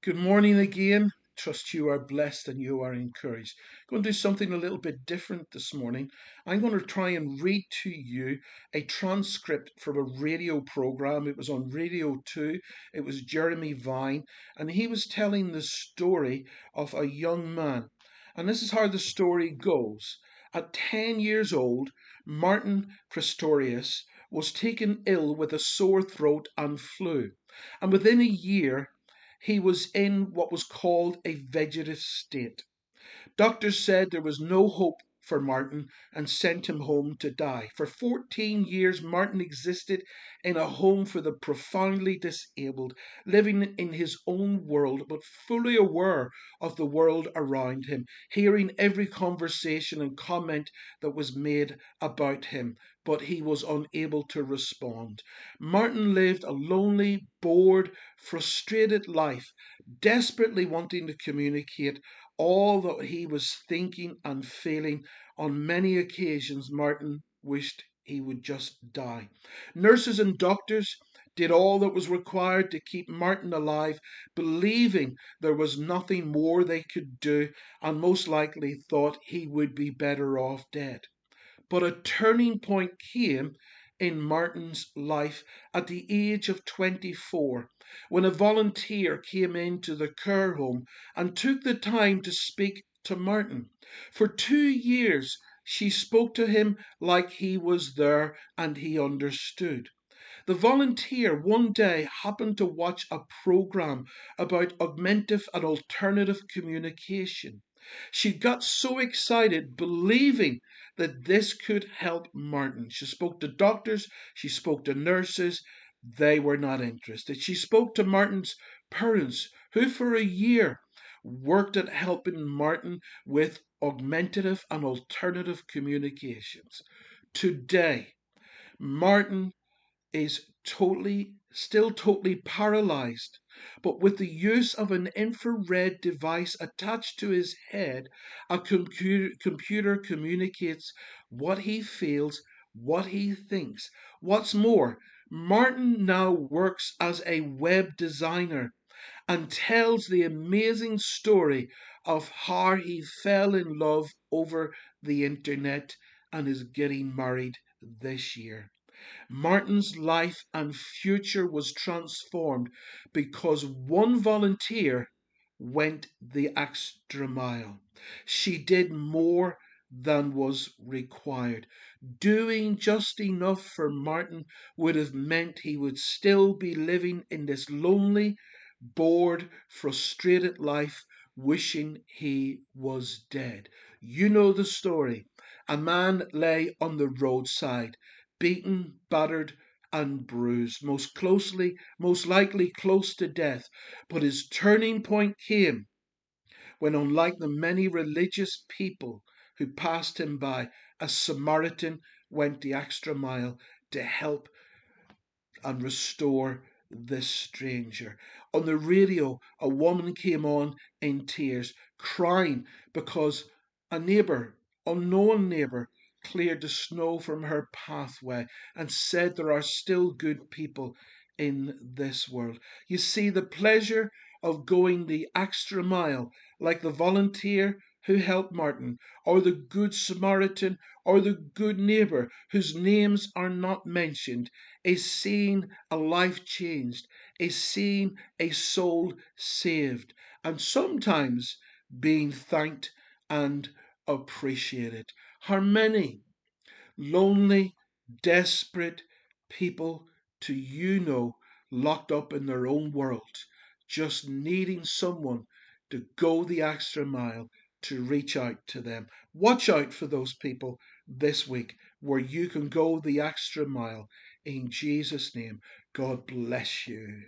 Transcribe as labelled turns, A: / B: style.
A: Good morning again. Trust you are blessed and you are encouraged. Going to do something a little bit different this morning. I'm going to try and read to you a transcript from a radio program. It was on Radio 2. It was Jeremy Vine, and he was telling the story of a young man. And this is how the story goes. At 10 years old, Martin Pistorius was taken ill with a sore throat and flu. And within a year, he was in what was called a vegetative state. Doctors said there was no hope for Martin and sent him home to die. For 14 years, Martin existed in a home for the profoundly disabled, living in his own world, but fully aware of the world around him, hearing every conversation and comment that was made about him, but he was unable to respond. Martin lived a lonely, bored, frustrated life, desperately wanting to communicate all that he was thinking and feeling. On many occasions, Martin wished he would just die. Nurses and doctors did all that was required to keep Martin alive, believing there was nothing more they could do, and most likely thought he would be better off dead. But a turning point came in Martin's life at the age of 24 when a volunteer came into the care home and took the time to speak to Martin. For 2 years, she spoke to him like he was there and he understood. The volunteer one day happened to watch a program about augmentative and alternative communication. She got so excited, believing that this could help Martin. She spoke to doctors, she spoke to nurses, they were not interested. She spoke to Martin's parents, who for a year worked at helping Martin with augmentative and alternative communications. Today, Martin is still totally paralyzed, but with the use of an infrared device attached to his head, a computer communicates what he feels, what he thinks. What's more, Martin now works as a web designer and tells the amazing story of how he fell in love over the internet and is getting married this year. Martin's life and future was transformed because one volunteer went the extra mile. She did more than was required. Doing just enough for Martin would have meant he would still be living in this lonely, bored, frustrated life, wishing he was dead. You know the story. A man lay on the roadside, beaten, battered, and bruised, most likely close to death. But his turning point came when, unlike the many religious people who passed him by, a Samaritan went the extra mile to help and restore this stranger. On the radio, a woman came on in tears, crying because a neighbour, unknown neighbour, cleared the snow from her pathway and said there are still good people in this world. You see, the pleasure of going the extra mile, like the volunteer who helped Martin, or the good Samaritan, or the good neighbour whose names are not mentioned, is seeing a life changed, is seeing a soul saved, and sometimes being thanked and appreciated. How many lonely, desperate people do you know locked up in their own world, just needing someone to go the extra mile to reach out to them? Watch out for those people this week where you can go the extra mile. In Jesus' name, God bless you.